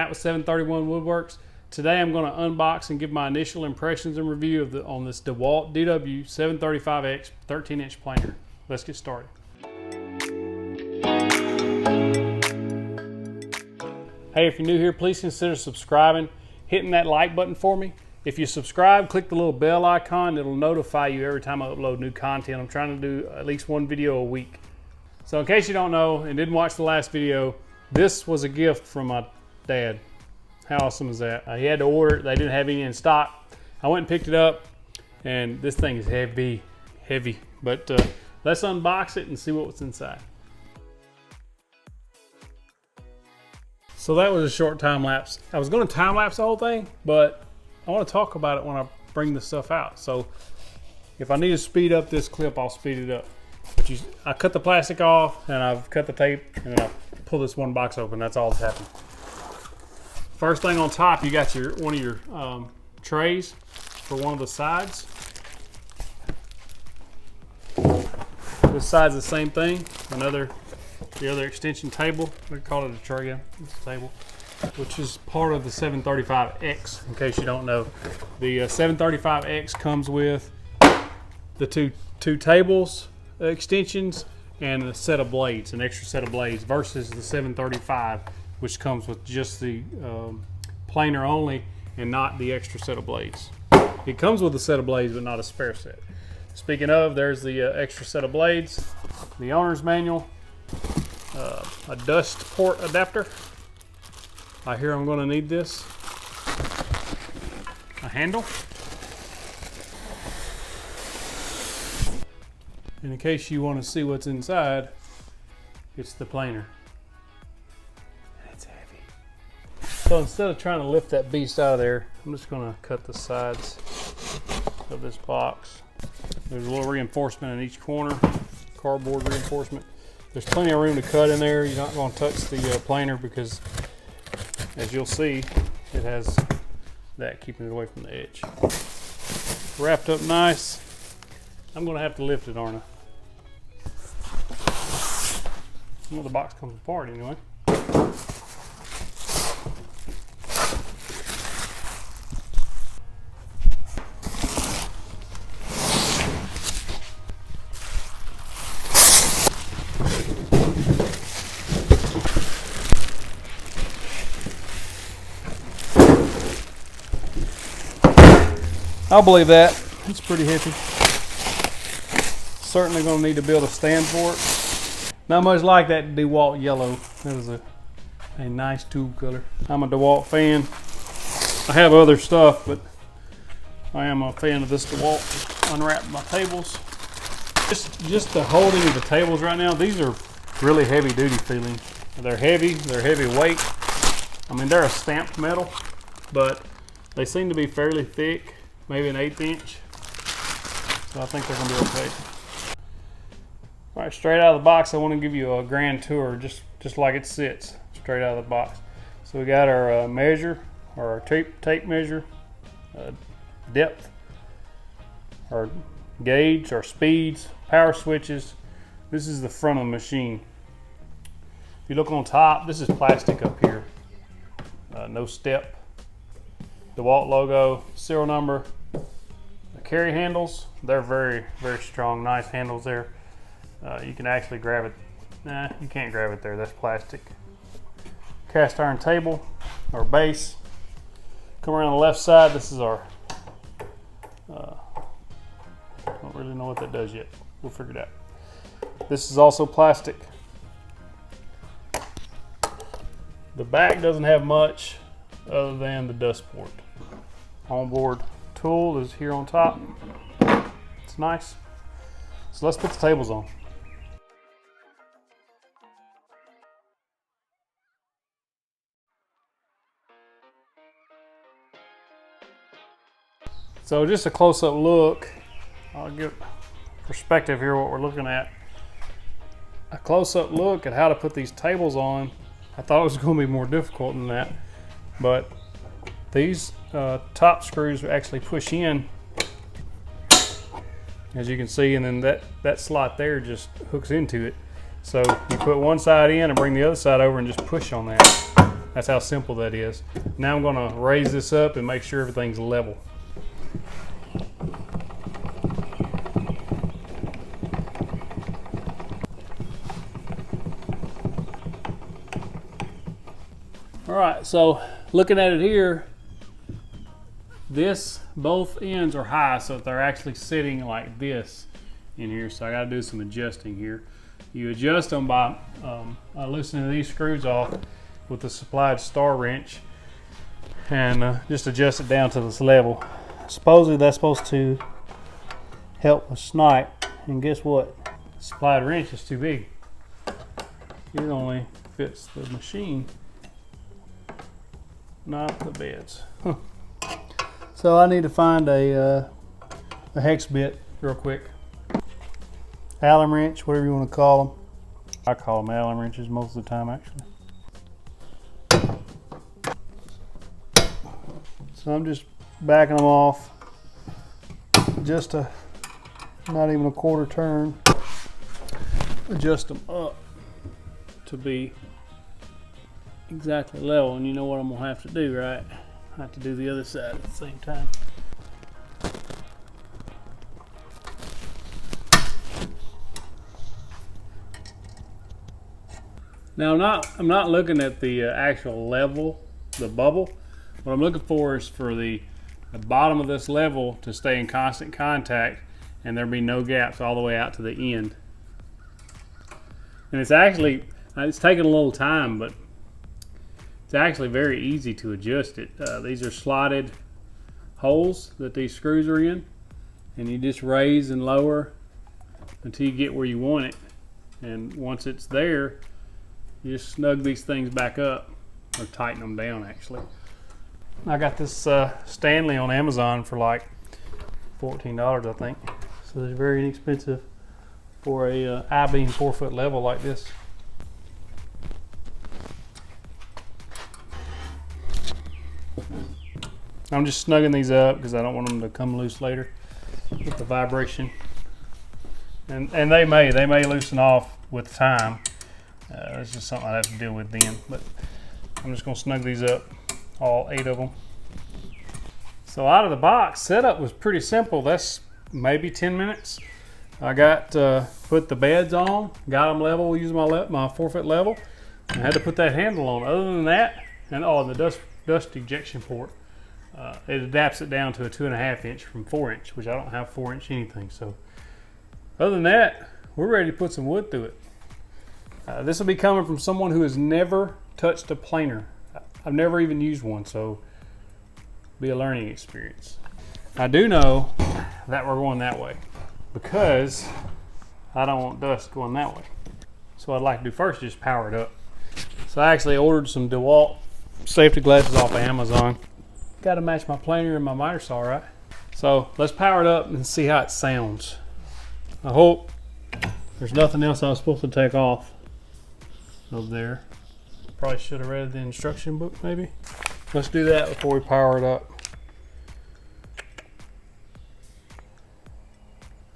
Matt with 731 Woodworks. Today I'm going to unbox and give my initial impressions and review of on this DeWalt DW735x 13-inch planer. Let's get started. Hey, if you're new here, please consider subscribing, hitting that like button for me. If you subscribe, click the little bell icon. It'll notify you every time I upload new content. I'm trying to do at least one video a week. So in case you don't know and didn't watch the last video, this was a gift from my dad. How awesome is that? He had to order it. They didn't have any in stock. I went and picked it up, and this thing is heavy. But let's unbox it and see what's inside. So that was a short time lapse. I was going to time lapse the whole thing, but I want to talk about it when I bring the stuff out. So if I need to speed up this clip, I'll speed it up. But I cut the plastic off, and I've cut the tape, and then I pull this one box open. That's all that's happened. First thing on top, you got one of your trays for one of the sides. This side's the same thing. The other extension table. We call it a tray. Yeah, it's a table, which is part of the 735X. In case you don't know, the 735X comes with the two tables, extensions, and a set of blades, an extra set of blades, versus the 735, which comes with just the planer only and not the extra set of blades. It comes with a set of blades, but not a spare set. Speaking of, there's the extra set of blades, the owner's manual, a dust port adapter. I hear I'm going to need this. A handle. And in case you want to see what's inside, it's the planer. And it's heavy. So instead of trying to lift that beast out of there, I'm just going to cut the sides of this box. There's a little reinforcement in each corner, cardboard reinforcement. There's plenty of room to cut in there. You're not going to touch the planer because, as you'll see, it has that keeping it away from the edge. Wrapped up nice. I'm going to have to lift it, aren't I? Well, the box comes apart anyway. I'll believe that. It's pretty heavy. Certainly going to need to build a stand for it. Not much like that DeWalt yellow. That is a nice tube color. I'm a DeWalt fan. I have other stuff, but I am a fan of this DeWalt. Unwrap my tables. Just the holding of the tables right now, these are really heavy duty feeling. They're heavy weight. I mean, they're a stamped metal, but they seem to be fairly thick. Maybe an 1/8 inch. So I think they're going to be okay. All right, straight out of the box, I want to give you a grand tour, just like it sits, straight out of the box. So we got our measure, or our tape measure, depth, our gauge, our speeds, power switches. This is the front of the machine. If you look on top, this is plastic up here. No step. DeWalt logo, serial number. The carry handles, they're very strong, nice handles there. You can actually grab it. Nah, you can't grab it there, that's plastic. Cast iron table, or base. Come around the left side, this is our, don't really know what that does yet. We'll figure it out. This is also plastic. The back doesn't have much other than the dust port. Onboard tool is here on top. It's nice. So let's put the tables on. So just a close-up look. I'll give perspective here what we're looking at. A close-up look at how to put these tables on. I thought it was going to be more difficult than that, but these top screws actually push in, as you can see, and then that slot there just hooks into it. So you put one side in and bring the other side over and just push on that. That's how simple that is. Now I'm gonna raise this up and make sure everything's level. All right, so looking at it here, both ends are high, so they're actually sitting like this in here. So I gotta do some adjusting here. You adjust them by loosening these screws off with the supplied star wrench and just adjust it down to this level. Supposedly that's supposed to help with snipe, and guess what? The supplied wrench is too big. It only fits the machine, not the beds. Huh. So I need to find a hex bit real quick. Allen wrench, whatever you want to call them. I call them Allen wrenches most of the time, actually. So I'm just backing them off, just not even a quarter turn. Adjust them up to be exactly level, and you know what I'm gonna have to do, right? I have to do the other side at the same time. Now I'm not looking at the actual level, the bubble. What I'm looking for is for the bottom of this level to stay in constant contact and there be no gaps all the way out to the end. And it's taking a little time, but it's actually very easy to adjust it. These are slotted holes that these screws are in, and you just raise and lower until you get where you want it. And once it's there, you just snug these things back up, or tighten them down actually. I got this Stanley on Amazon for like $14, I think. So it's very inexpensive for a I-beam 4-foot level like this. I'm just snugging these up because I don't want them to come loose later with the vibration. And they may loosen off with time. It's just something I have to deal with then. But I'm just going to snug these up, all 8 of them. So out of the box, setup was pretty simple. That's maybe 10 minutes. I got put the beds on, got them level using my 4-foot level. I had to put that handle on. Other than that, and the dust ejection port, it adapts it down to a 2.5 inch from 4 inch, which I don't have 4 inch anything. So other than that, we're ready to put some wood through it. This will be coming from someone who has never touched a planer. I've never even used one, so be a learning experience. I do know that we're going that way because I don't want dust going that way. So what I'd like to do first is just power it up. So I actually ordered some DeWalt safety glasses off of Amazon. Got to match my planer and my miter saw, right? So let's power it up and see how it sounds. I hope there's nothing else I was supposed to take off over there. Probably should have read the instruction book maybe. Let's do that before we power it up.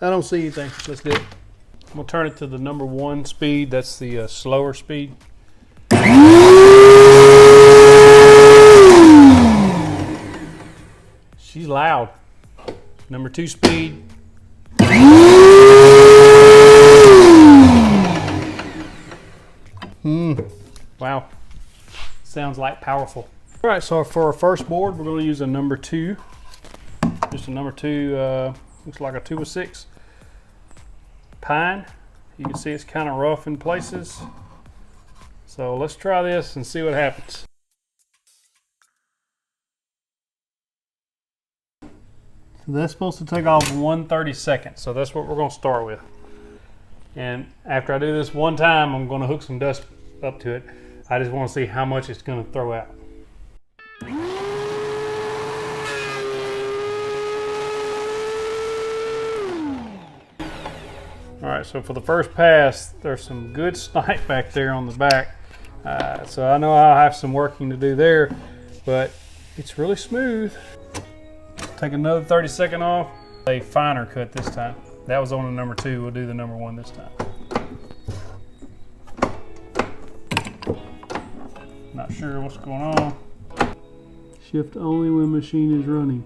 I don't see anything. Let's do it. I'm gonna turn it to the number 1 speed. That's the slower speed. She's loud. Number 2 speed. Wow. Sounds like powerful. All right, so for our first board, we're going to use a number 2. Just a number 2, looks like a 2 of 6 pine. You can see it's kind of rough in places. So let's try this and see what happens. So that's supposed to take off 1/32. So that's what we're going to start with. And after I do this one time, I'm going to hook some dust up to it. I just want to see how much it's going to throw out. All right, so for the first pass, there's some good snipe back there on the back. So I know I'll have some working to do there, but it's really smooth. Take another 30-second off. A finer cut this time. That was on the number 2. We'll do the number 1 this time. Not Not sure what's going on. Shift only when machine is running.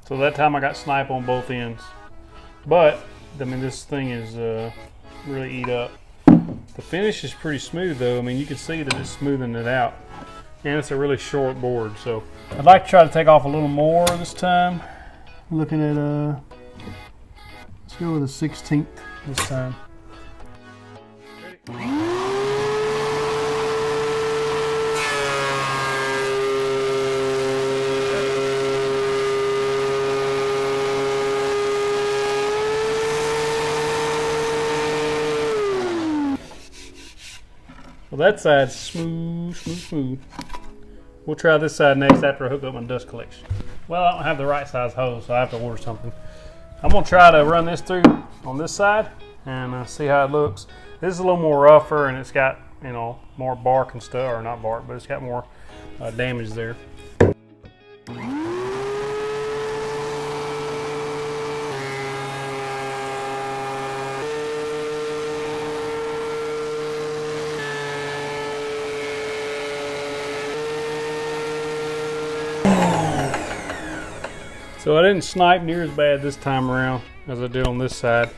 So that time I got snipe on both ends. But, I mean, this thing is really eat up. The finish is pretty smooth though. I mean, you can see that it's smoothing it out. And it's a really short board, so. I'd like to try to take off a little more this time. Looking at, let's go with a 16th this time. Well, that side's smooth, smooth, smooth. We'll try this side next after I hook up my dust collection. Well, I don't have the right size hose, so I have to order something. I'm gonna try to run this through on this side and see how it looks. This is a little more rougher and it's got, you know, more bark and stuff, or not bark, but it's got more damage there. So I didn't snipe near as bad this time around as I did on this side.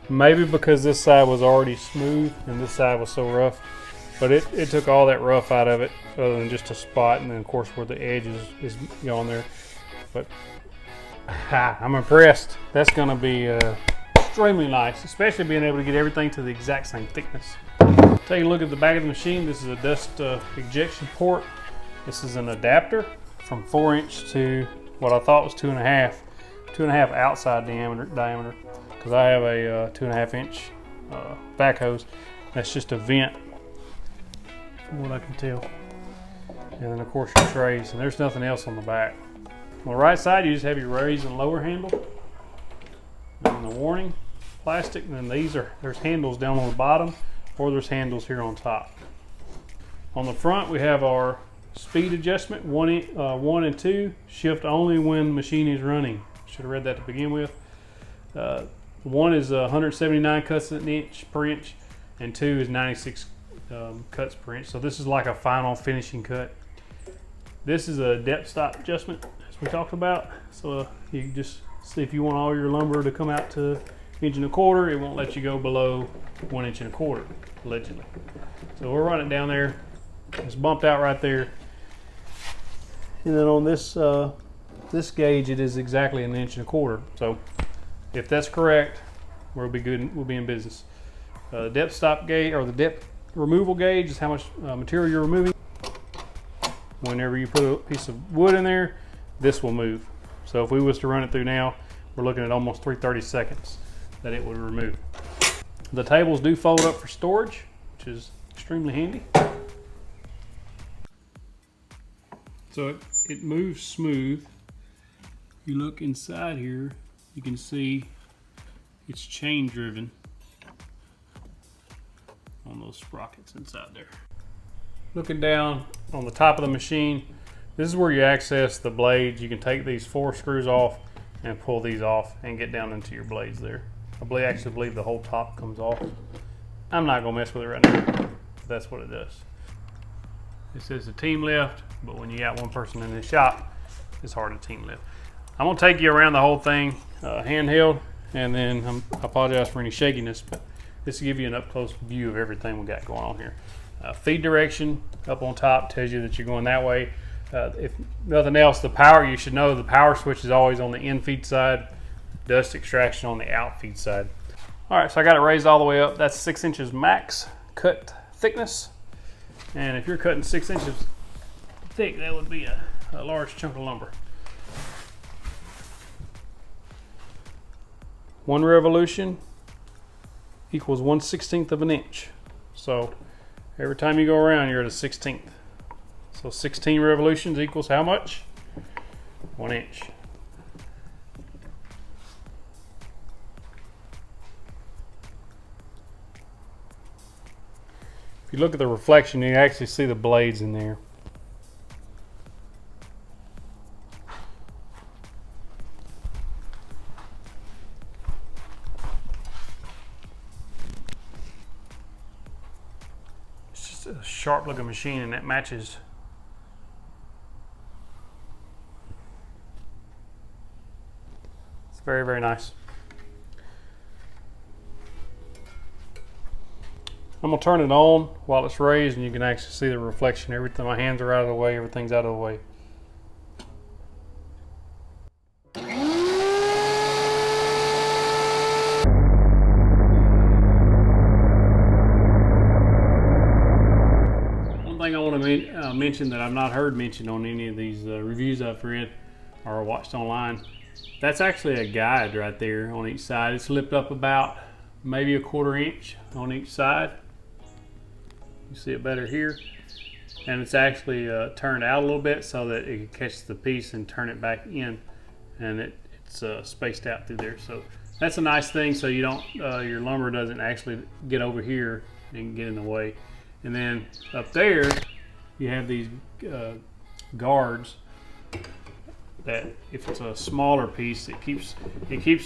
Maybe because this side was already smooth and this side was so rough. But it took all that rough out of it, other than just a spot, and then of course where the edge is on there. But I'm impressed. That's gonna be extremely nice, especially being able to get everything to the exact same thickness. Take a look at the back of the machine. This is a dust ejection port. This is an adapter from 4" to what I thought was 2.5. 2.5 outside diameter, because I have a 2.5" back hose. That's just a vent, from what I can tell. And then of course your trays, and there's nothing else on the back. On the right side, you just have your raise and lower handle, and the warning plastic. And then there's handles down on the bottom, or there's handles here on top. On the front, we have our speed adjustment, 1 and 2, shift only when machine is running. Should have read that to begin with. 1 is 179 cuts per inch, and 2 is 96 cuts per inch. So this is like a final finishing cut. This is a depth stop adjustment, as we talked about. So you can just see if you want all your lumber to come out to 1.25 inches, it won't let you go below 1.25 inches, allegedly. So we'll run it down there. It's bumped out right there. And then on this this gauge, it is exactly 1.25 inches. So if that's correct, we'll be good. We'll be in business. The depth stop gauge, or the depth removal gauge, is how much material you're removing. Whenever you put a piece of wood in there, this will move. So if we was to run it through now, we're looking at almost 3/30 seconds that it would remove. The tables do fold up for storage, which is extremely handy. So it moves smooth. You look inside here, you can see it's chain driven on those sprockets inside there. Looking down on the top of the machine, this is where you access the blades. You can take these 4 screws off and pull these off and get down into your blades there. I actually believe the whole top comes off. I'm not gonna mess with it right now. That's what it does. It says a team lift, but when you got one person in the shop, it's hard to team lift. I'm gonna take you around the whole thing handheld, and then I apologize for any shakiness, but this will give you an up-close view of everything we got going on here. Feed direction up on top tells you that you're going that way. If nothing else, the power, you should know the power switch is always on the in feed side, dust extraction on the out feed side. All right, so I got it raised all the way up. That's 6 inches max cut thickness. And if you're cutting 6 inches thick, that would be a large chunk of lumber. 1 revolution equals 1/16 of an inch. So every time you go around, you're at a 16th. So 16 revolutions equals how much? 1 inch. If you look at the reflection, you actually see the blades in there. sharp looking machine, and that matches. It's very, very nice. I'm gonna turn it on while it's raised, and you can actually see the reflection. Everything, my hands are out of the way, everything's out of the way. One thing I want to mention that I've not heard mentioned on any of these reviews I've read or watched online, that's actually a guide right there on each side. It's lipped up about maybe a 1/4 inch on each side. You see it better here, and it's actually turned out a little bit so that it can catch the piece and turn it back in, and it's spaced out through there. So that's a nice thing, so you don't your lumber doesn't actually get over here and get in the way. And then up there you have these guards that if it's a smaller piece, it keeps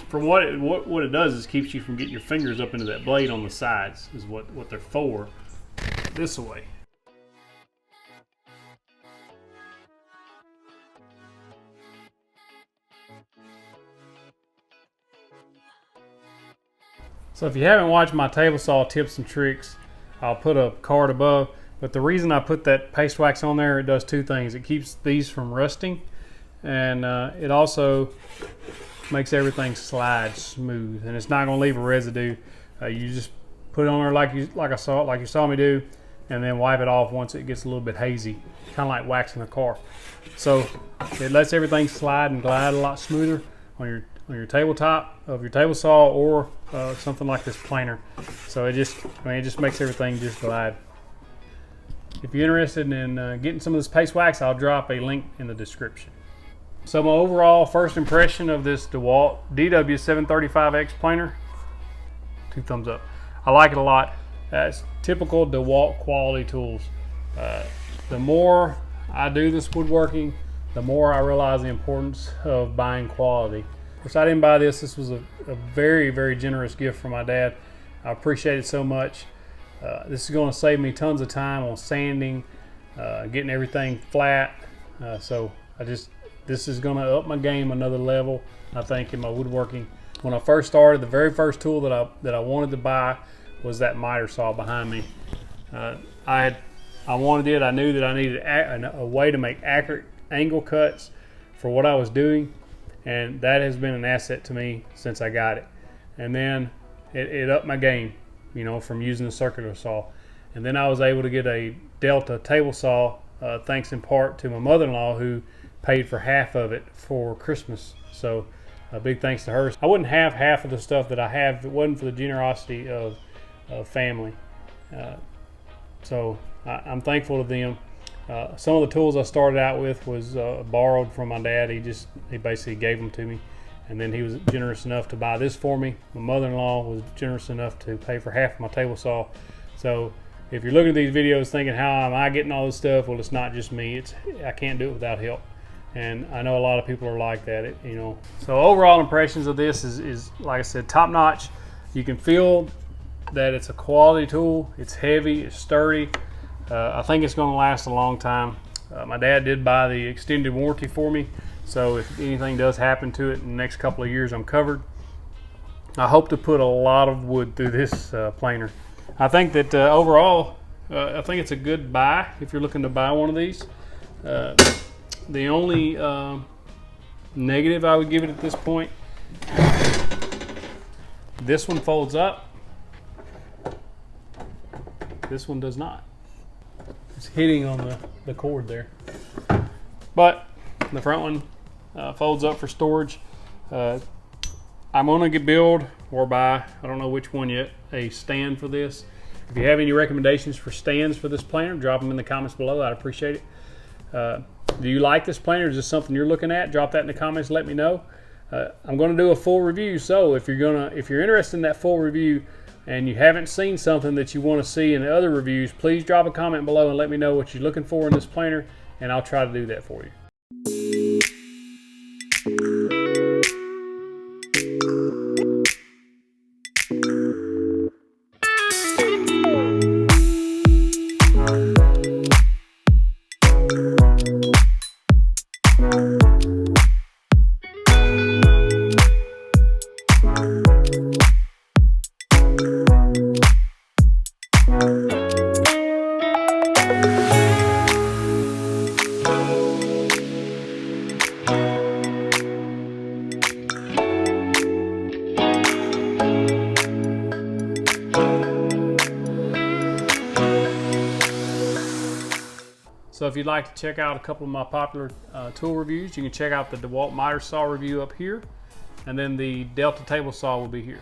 from what it does is keeps you from getting your fingers up into that blade on the sides, is what they're for. This way. So if you haven't watched my table saw tips and tricks, I'll put a card above. But the reason I put that paste wax on there, it does two things. It keeps these from rusting, and it also makes everything slide smooth, and it's not going to leave a residue. You just put it on there like you saw me do, and then wipe it off once it gets a little bit hazy, kind of like waxing a car. So it lets everything slide and glide a lot smoother on your tabletop of your table saw, or something like this planer. So it just makes everything just glide. If you're interested in getting some of this paste wax, I'll drop a link in the description. So my overall first impression of this DeWalt DW735x planer, 2 thumbs up. I like it a lot. It's typical DeWalt quality tools. The more I do this woodworking, the more I realize the importance of buying quality. Of course, I didn't buy this. This was a very, very generous gift from my dad. I appreciate it so much. This is going to save me tons of time on sanding, getting everything flat. So this is going to up my game another level, I think, in my woodworking. When I first started, the very first tool that I wanted to buy was that miter saw behind me. I wanted it. I knew that I needed a way to make accurate angle cuts for what I was doing, and that has been an asset to me since I got it. And then it upped my game, you know, from using the circular saw. And then I was able to get a Delta table saw, thanks in part to my mother-in-law, who paid for half of it for Christmas. So a big thanks to her. I wouldn't have half of the stuff that I have if it wasn't for the generosity of family. So I'm thankful to them. Some of the tools I started out with was borrowed from my dad. He basically gave them to me, and then he was generous enough to buy this for me. My mother-in-law was generous enough to pay for half of my table saw. So if you're looking at these videos thinking, how am I getting all this stuff? Well, it's not just me. I can't do it without help. And I know a lot of people are like that, you know. So overall impressions of this is like I said, top notch. You can feel that it's a quality tool. It's heavy, it's sturdy. I think it's going to last a long time. My dad did buy the extended warranty for me, so if anything does happen to it in the next couple of years, I'm covered. I hope to put a lot of wood through this planer. I think that overall, I think it's a good buy if you're looking to buy one of these. The only negative I would give it at this point, this one folds up. This one does not. It's hitting on the cord there. But the front one folds up for storage. I'm going to build or buy, I don't know which one yet, a stand for this. If you have any recommendations for stands for this planer, drop them in the comments below. I'd appreciate it. Do you like this planer? Is this something you're looking at? Drop that in the comments. Let me know. I'm going to do a full review. So if you're interested in that full review and you haven't seen something that you want to see in the other reviews, please drop a comment below and let me know what you're looking for in this planer, and I'll try to do that for you. So if you'd like to check out a couple of my popular tool reviews, you can check out the DeWalt miter saw review up here, and then the Delta table saw will be here.